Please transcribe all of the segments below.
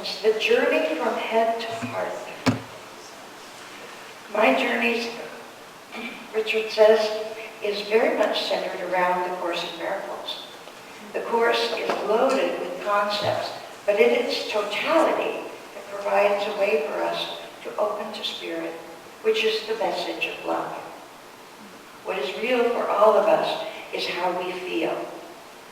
It's the journey from head to heart. My journeys, Richard says, is very much centered around the Course in Miracles. The Course is loaded with concepts, but in its totality, it provides a way for us to open to Spirit, which is the message of love. What is real for all of us is how we feel.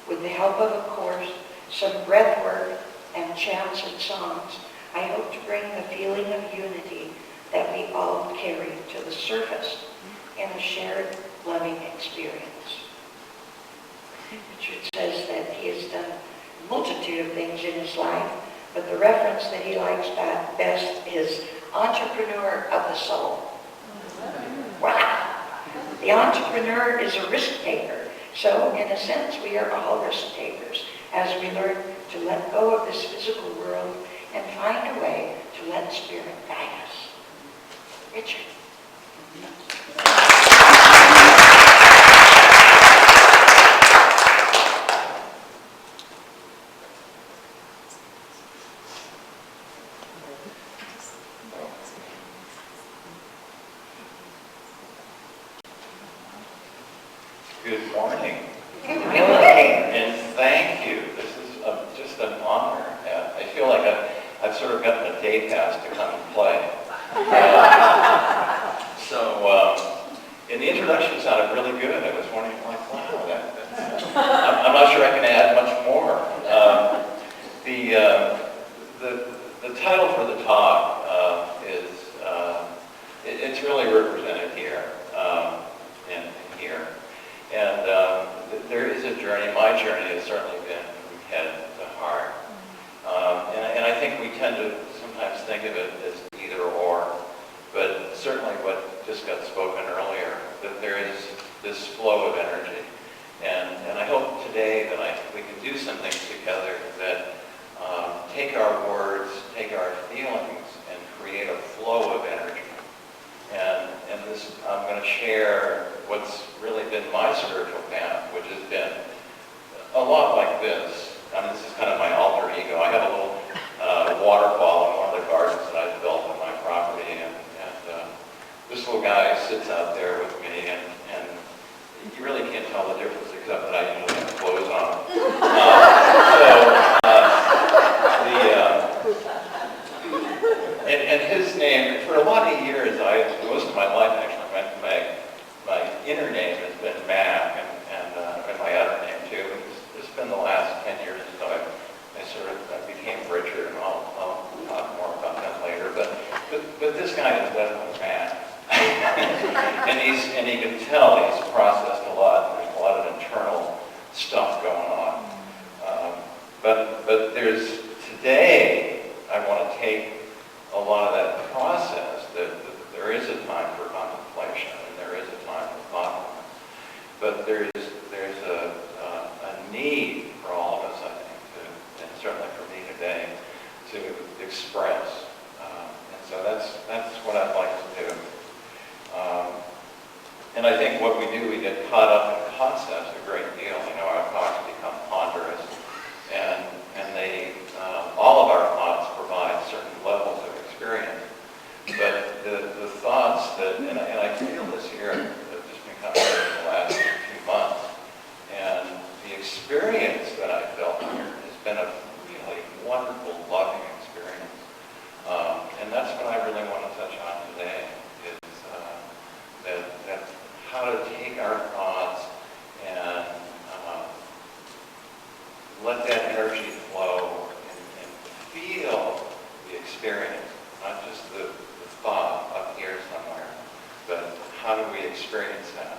With the help of a Course, some breath work, and chants and songs, I hope to bring the feeling of unity that we all carry to the surface in a shared loving experience. Richard says that he has done a multitude of things in his life, but the reference that he likes best is entrepreneur of the soul. Wow! The entrepreneur is a risk taker. So, in a sense, we are all risk takers as we learn to let go of this physical world and find a way to let Spirit guide us. Richard. Good morning. Good morning. And thank you. This is just an honor. I feel like I've sort of gotten a day pass to come and play. And the introduction sounded really good. I was wondering, like, wow, I'm not sure I can add much more. The title for the talk is, it's really represented here and here. And there is a journey. My journey has certainly been from head to heart. And I think we tend to sometimes think of it as either or, but certainly what just got spoken earlier, that there is this flow of energy. And I hope today that we can do some things together that take our words, take our feelings, and create a flow of energy. And this, I'm going to share what's really been my spiritual path, which has been a lot like this. I mean, this is kind of my alter ego. I have a little waterfall in one of the gardens that I've built on my property, and this little guy sits out there with me, and you really can't tell the difference except that I usually have clothes on. And his name, for a lot of years, most of my life actually, my inner name has been Mac, and my other name too. It's been the last 10 years or so I became Richard, and I'll talk more about that later. But this guy is definitely Mac, and you can tell he's processed a lot. There's a lot of internal stuff going on. But there's today I want to take a lot of that process, that there is a time for contemplation and there is a time for thoughtfulness, but there's a need for all of us, I think, and certainly for me today, to express. And so that's what I'd like to do. And I think what we do, we get caught up in concepts a great deal. You know, our thoughts become ponderous, and they, all of our thoughts provide certain levels of experience. But the thoughts that, and I feel this here, have just been coming in the last few months, and the experience that I felt here has been a really wonderful, loving experience. And that's what I really want to touch on today, is that how to take our thoughts and let that energy flow and feel the experience, not just the thought up here somewhere, but how do we experience that?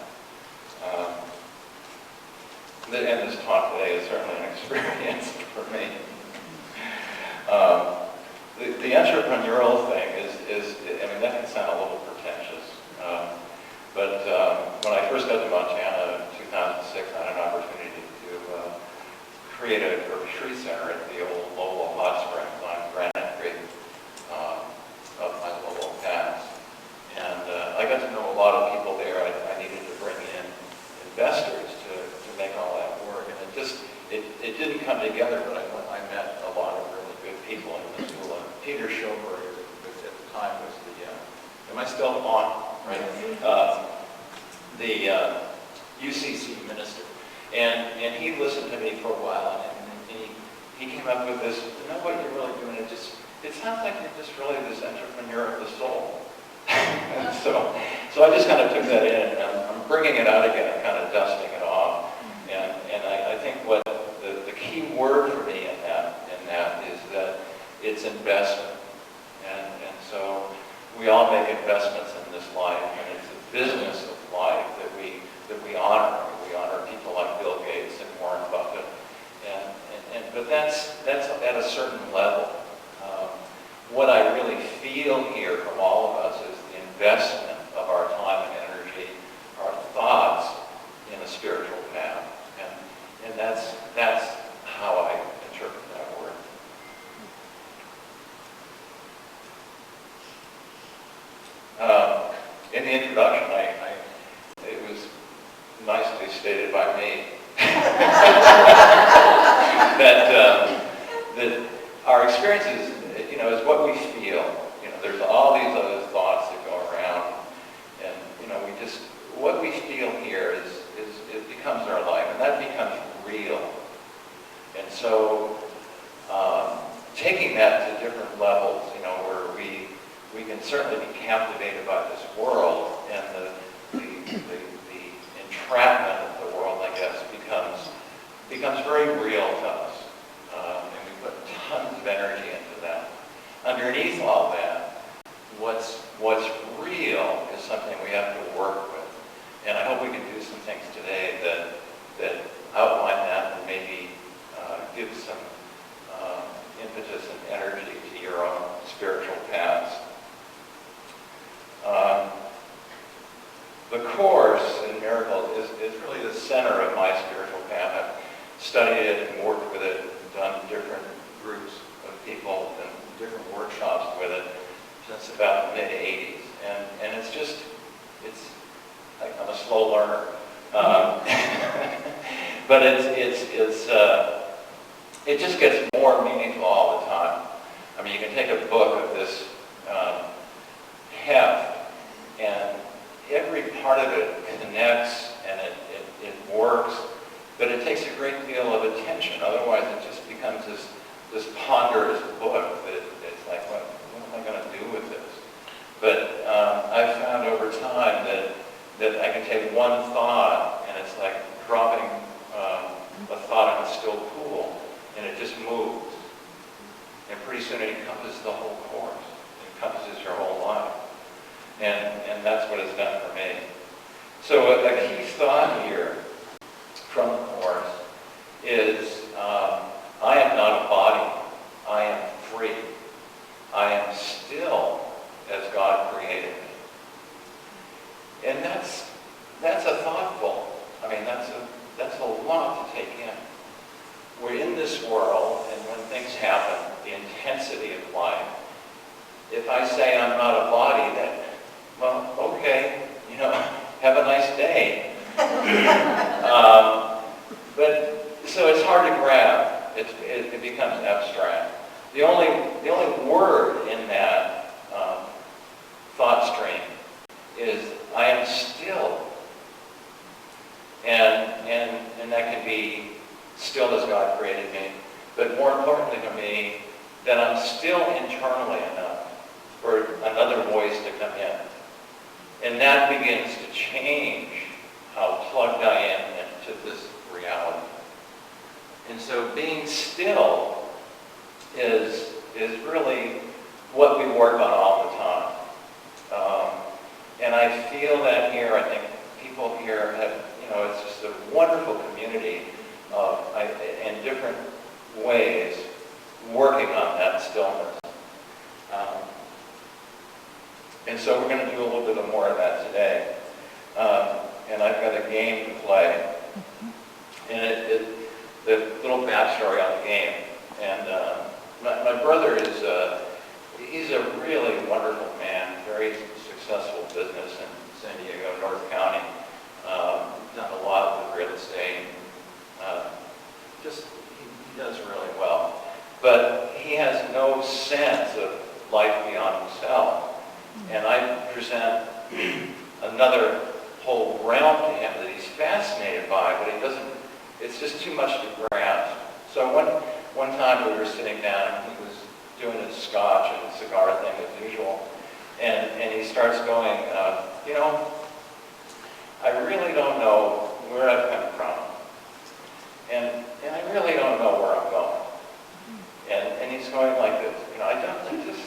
And this talk today is certainly an experience for me. The entrepreneurial thing is, I mean, that can sound a little pretentious, but when I first got to Montana in 2006, I had an opportunity to create a retreat center at the old Lolo Hot Springs on Granite Creek up my Lolo Pass. And I got to know a lot of people there. I needed to bring in investors to make all that work. And it didn't come together, but I met a lot of really good people in this world. chauffeur at the time was am I still on? Right? The UCC minister. And he listened to me for a while, and he came up with this, you know what you're really doing? It sounds like you're just really this entrepreneur of the soul. And so I just kind of took that in, and I'm bringing it out again, I'm kind of dusting it off. And I think what the key word for me in that is that it's investment. And so we all make investments in this life, and it's a business of life that we honor. We honor people like Bill Gates and Warren Buffett, but that's at a certain level. What I really feel here from all of us is the investment of our time and energy, our thoughts in a spiritual path, and that's how I interpret that word. In the introduction, it was nicely stated by me that our experiences, is what we feel. There's all these other thoughts that go around, and what we feel here it becomes our life, and that becomes real. And so, taking that to different levels, where we can certainly be captivated by this world, and the entrapment of the world, I guess, becomes very real to us, and we put tons of energy into that. Underneath all that, what's real is something we have to work with, and I hope we can do some things today that outline that and maybe give some impetus and energy to your own spiritual paths. The Course in Miracles is really the center of my spiritual path. I've studied it and worked with it, and done different groups of people and different workshops with it since about the mid-'80s. And it's like I'm a slow learner. But it just gets more meaningful all the time. I mean, you can take a book of this heft, and every part of it connects, and it works, but it takes a great deal of attention. Otherwise, it just becomes this ponderous book that it's like, what am I going to do with this? But I've found over time that I can take one thought, and it's like dropping a thought in a still pool, and it just moves. And pretty soon it encompasses the whole course. It encompasses your whole life. And that's what it's done for me. So a key thought here from the Course is, I am not a body. I am free. I am still as God created me. And that's a thoughtful, that's a lot to take in. We're in this world, and when things happen, the intensity of life, if I say I'm not a body, then, well, okay, have a nice day. But so it's hard to grab. It becomes abstract. The only word in that thought stream is I am still, and that can be still as God created me. But more importantly for me, that I'm still internally enough for another voice to come in. And that begins to change how plugged I am into this reality. And so being still is really what we work on all the time. And I feel that here. I think people here have, it's just a wonderful community in different ways working on that stillness. And so we're going to do a little bit more of that today. And I've got a game to play. And the little backstory on the game. And my brother he's a really wonderful man, very successful business in San Diego, North County. Done a lot with real estate. He does really well. But he has no sense of life beyond himself. And I present another whole realm to him that he's fascinated by, but he doesn't, it's just too much to grasp. So one time we were sitting down and he was doing his scotch and cigar thing as usual, and he starts going, you know, I really don't know where I've come from, and I really don't know where I'm going. And he's going like this, you know, I don't think this,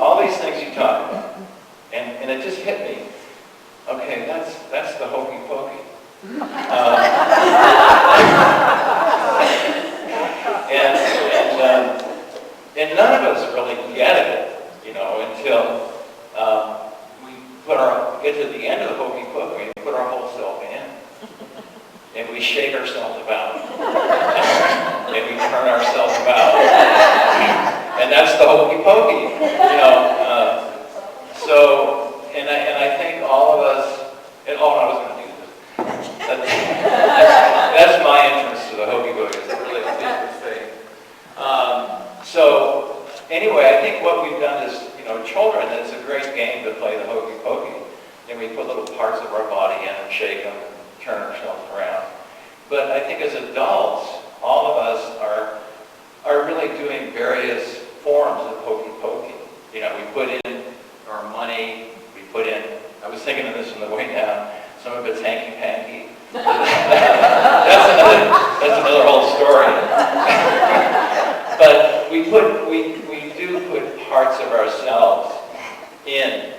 all these things you talk about. And it just hit me, okay, that's the hokey pokey. And none of us really get it, you know, until we get to the end of the hokey pokey and put our whole self in. And we shake ourselves about. And we turn ourselves about. And that's the hokey pokey, you know. So, and I think all of us, I was going to do this. That's my entrance to the hokey pokey, is it really a secret thing. So, anyway, I think what we've done is, you know, children, it's a great game to play the hokey pokey. And we put little parts of our body in and shake them and turn ourselves around. But I think as adults, all of us are really doing various forms of hokey pokey. You know, we put in our money, I was thinking of this on the way down, some of it's hanky-panky. That's another whole story. But we do put parts of ourselves in,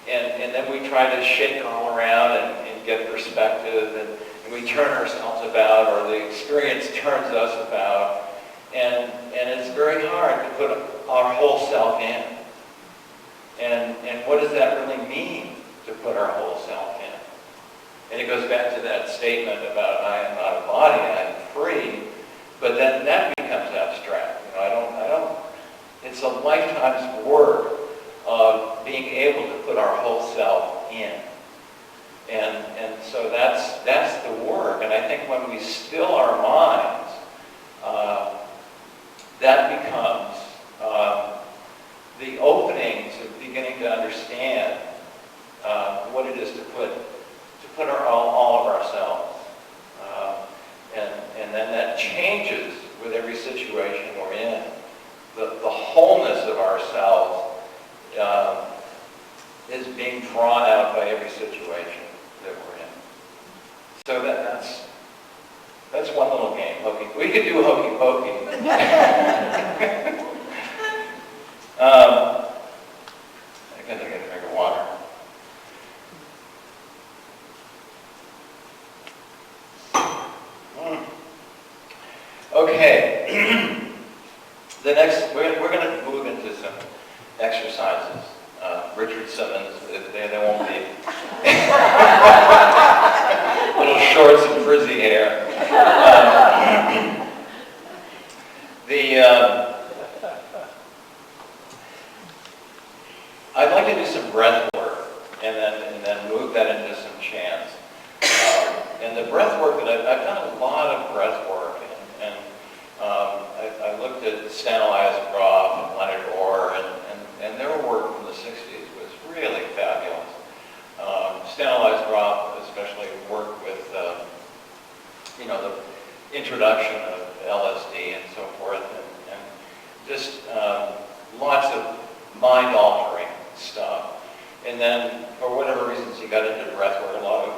and then we try to shake it all around and get perspective, and we turn ourselves about, or the experience turns us about, and it's very hard to put our whole self in. And what does that really mean, to put our whole self in? And it goes back to that statement about I am not a body, I am free, but then that becomes abstract. You know, I don't, it's a lifetime's work of being able to put our whole self in. And so that's the work. And I think when we still our minds, that becomes the opening to beginning to understand what it is to put all of ourselves. And then that changes with every situation we're in. The wholeness of ourselves is being drawn out by every situation that we're in. So that's one little game. We could do hokey pokey. I gotta get a drink of water. Okay. The next, we're going to move into some exercises. Richard Simmons, they won't be little shorts and frizzy hair. I'd like to do some breath work and then move that into some chants. And the breath work that I've done a lot of breath work, and I looked at Stanislaus Grof and Leonard Orr, and their work from the 60s was really fabulous. Stanislaus Grof especially worked with the introduction of LSD and so forth, and just lots of mind-altering stuff. And then, for whatever reasons, he got into breath work, a lot of,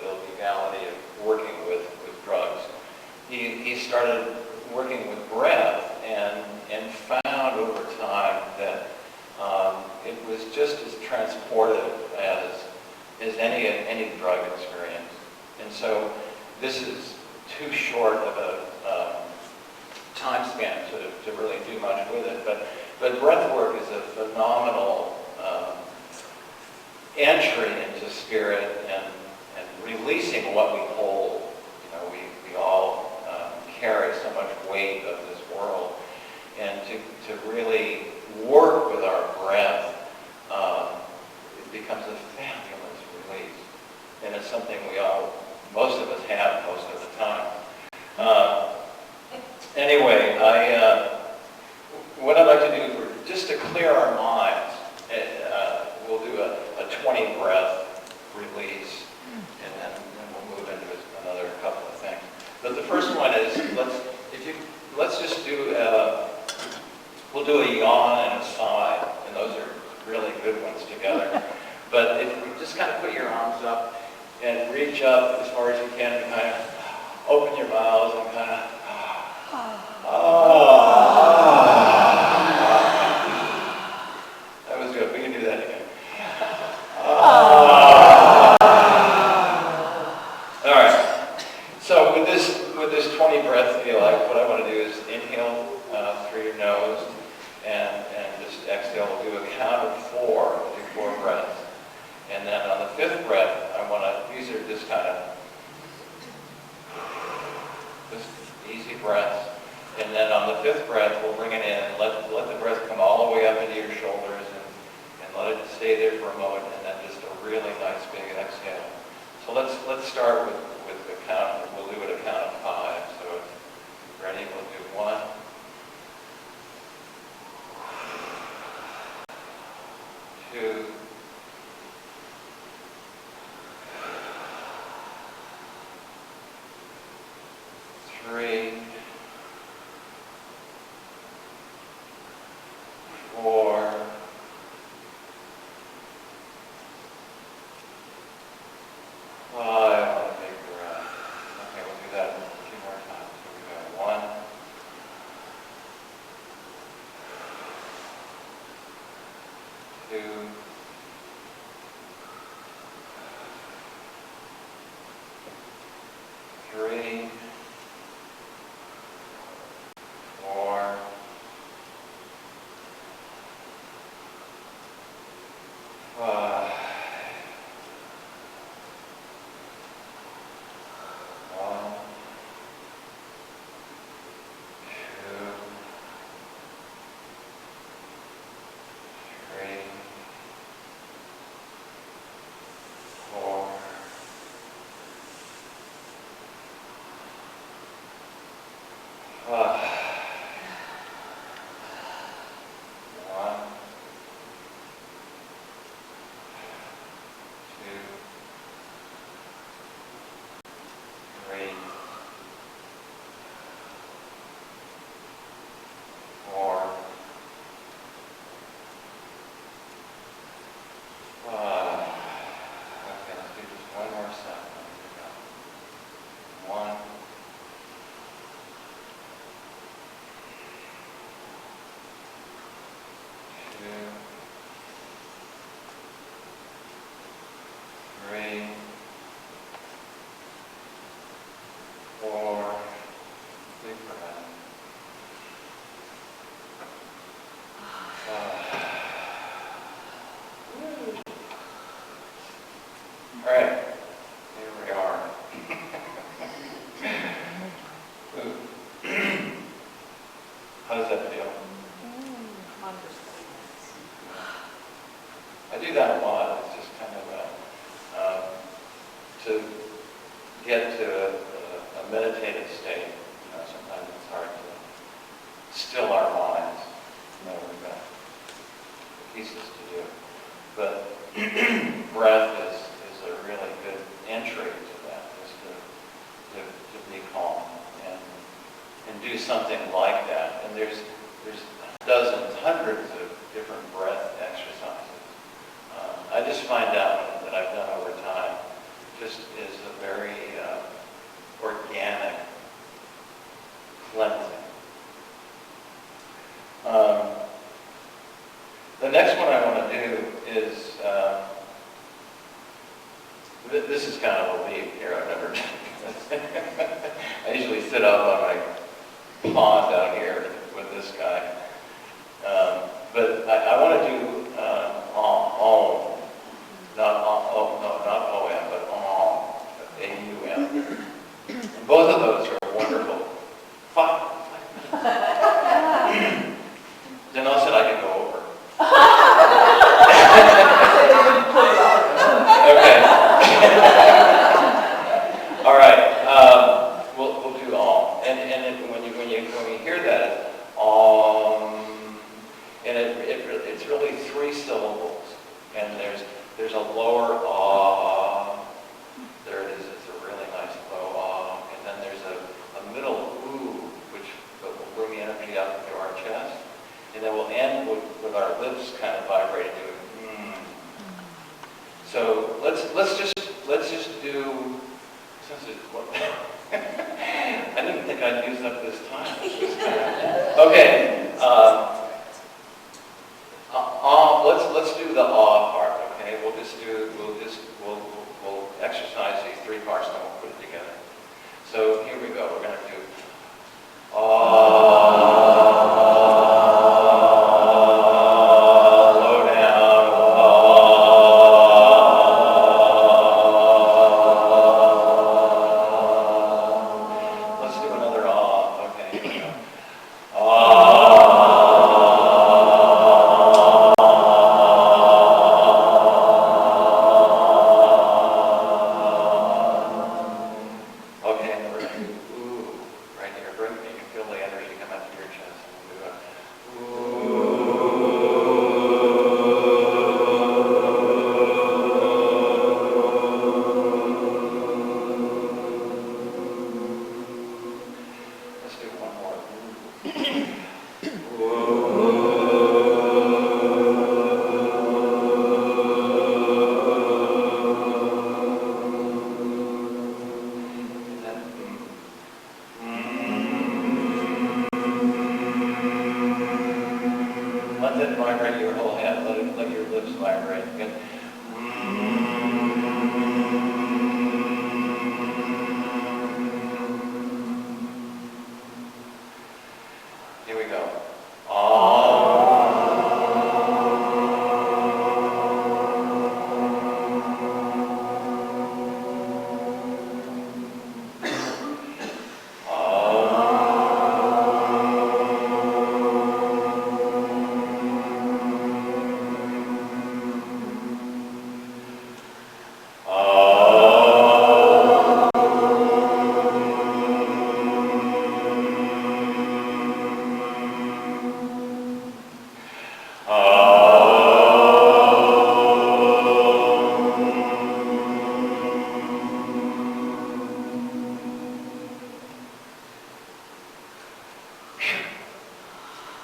the legality of working with drugs. He started working with breath and found over time that it was just as transportive as any drug experience. And so this is too short of a time span to really do much with it. But breath work is a phenomenal entry into spirit and releasing what we hold. We all carry so much weight of this world, and to really work with our breath, it becomes a fabulous release, and it's something most of us have most of the time. Anyway, what I'd like to do for just just to clear our minds, we'll do a 20 breath release, and then we'll move into another couple of things. But the first one is, let's just do, we'll do a yawn and a sigh, and those are really good ones together. But if you just kind of put your arms up and reach up as far as you can, and kind of open your mouths and kind of, that was good. We can do that again. All right. So with this 20 breath feel, what I want to do is inhale through your nose and just exhale. We'll do a count of 4. We'll do 4 breaths. And then on the 5th breath, I want to, these are just kind of just easy breaths. And then on the 5th breath, we'll bring it in and let the breath come all the way up into your shoulders and let it stay there for a moment, and then just a really nice big exhale. So let's start with the count. We'll do it a count of 5. So ready? We'll do 1, 2, 3, 4, 5. On a big breath. Okay, we'll do that a few more times. So we got 1, 2, 3, 4, 5. 1, 2, 3, 4, 5. 1, 2, 3, 4, 5. Okay, let's do just one more set. 1, 2, 3, 4. Big breath. 5. All right, here we are. How does that feel? I do that a lot. It's just kind of to get to a meditative state. Sometimes it's hard to still our minds. We've got pieces to do. But breath is a really good entry to that, just to be calm and do something like that. And there's dozens, hundreds of different breath exercises. I just find out that I've done over time just is a very organic cleansing. The next one I want to do is, this is kind of a leap here. I've never done this. I usually sit up on my pond out here with this guy. But I want to do Om. Not O-M, but Om. A-U-M. Both of those are wonderful. Fine. Then I said I could go over. Okay. All right. We'll do Om. And when you hear that, Om. And it's really 3 syllables. And there's a lower ah. There it is. It's a really nice low ah. And then there's a middle ooh, which will bring the energy up into our chest. And then we'll end with our lips kind of vibrating to it. So let's just do, since it's what I didn't think I'd use up this time. Okay. Let's do the awe part. Okay. We'll exercise these 3 parts, and then we'll put it together. So here we go. We're going to do low down, Let's do another okay, here we go. Okay, and then we're going to do ooh right here. You can feel the energy come up to your chest. We'll do a Let's do one more. Let that vibrate your whole head. Let your lips vibrate. Good. Here we go.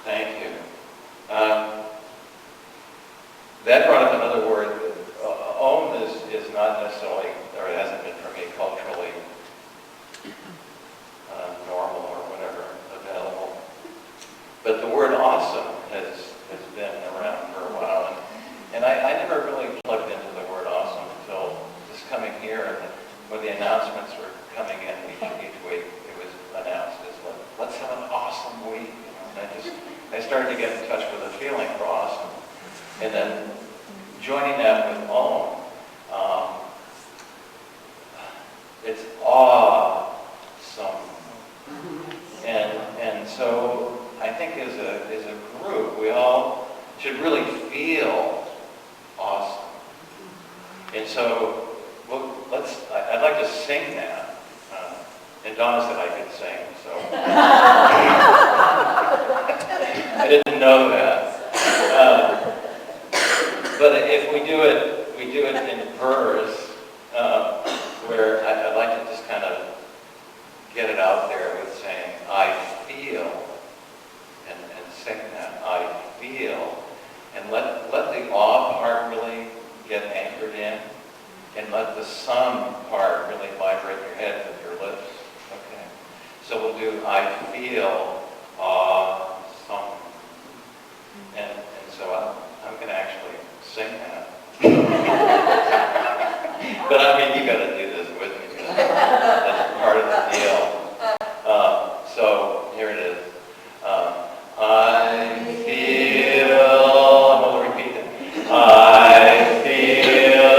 Thank you. That brought up another word. Om is not necessarily, or it hasn't been for me, culturally normal or whatever, available. But the word awesome has been around for a while. And I never really plugged into the word awesome until just coming here. And when the announcements were coming in each week, it was announced as, let's have an awesome week. And I started to get in touch with a feeling for awesome. And then joining that with Om, it's awesome. And so I think as a group, we all should really feel awesome. And so I'd like to sing that. And Donna said I could sing, so I didn't know that. But if we do it in verse, where I'd like to just kind of get it out there with saying, I feel, and sing that, I feel, and let the awe part really get anchored in, and let the sum part really vibrate your head with your lips. Okay. So we'll do, I feel awesome. And so I'm going to actually sing that. But I mean, you got to do this with me. That's part of the deal. So here it is. I feel, I'm going to repeat it. I feel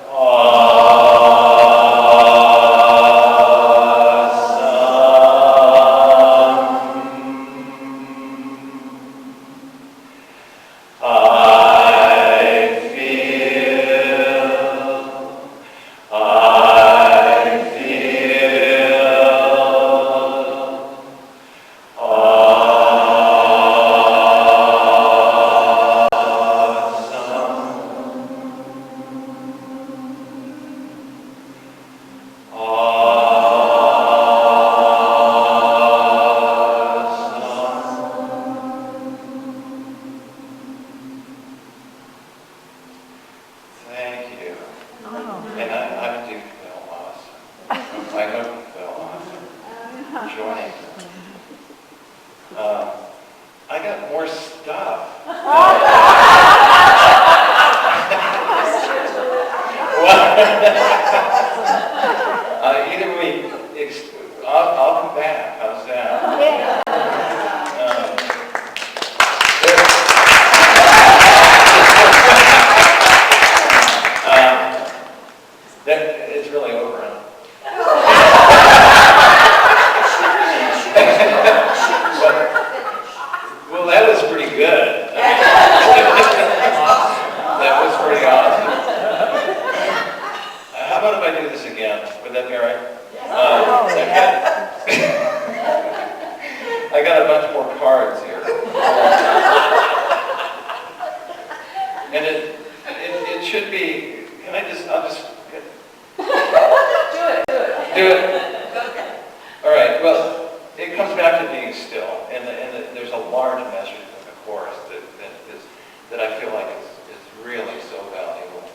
awesome. joining. I got more stuff. Either I'll come back. How's that? It's really over, huh? Well, that was pretty good. That was pretty awesome. How about if I do this again? Would that be all right? I got a bunch more cards here. And it should be, I'll just do it. All right, well, it comes back to being still, and there's a large message in the chorus that I feel like is really so valuable,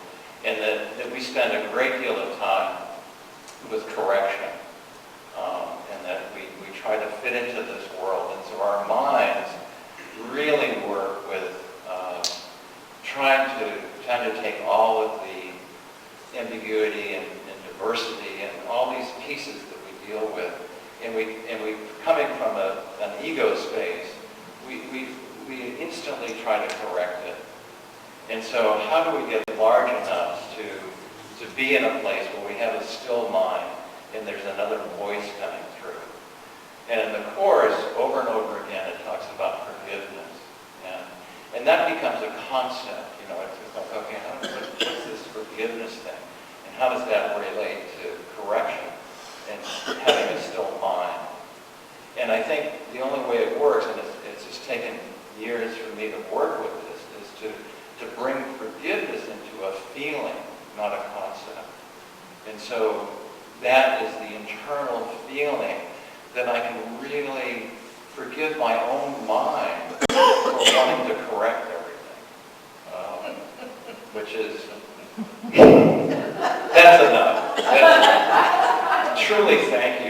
and that we spend a great deal of time with correction, and that we try to fit into this world, and so our minds really work with trying to take all of the ambiguity and diversity and all these pieces that we deal with, and we coming from an ego space, we instantly try to correct it. And so how do we get large enough to be in a place where we have a still mind and there's another voice coming through? And in the chorus, over and over again, it talks about forgiveness, and that becomes a concept. You know, it's like, okay, what's this forgiveness thing? And how does that relate to correction and having a still mind? And I think the only way it works, and it's just taken years for me to work with this, is to bring forgiveness into a feeling, not a concept. And so that is the internal feeling that I can really forgive my own mind for wanting to correct everything, which is, that's enough. Truly, thank you.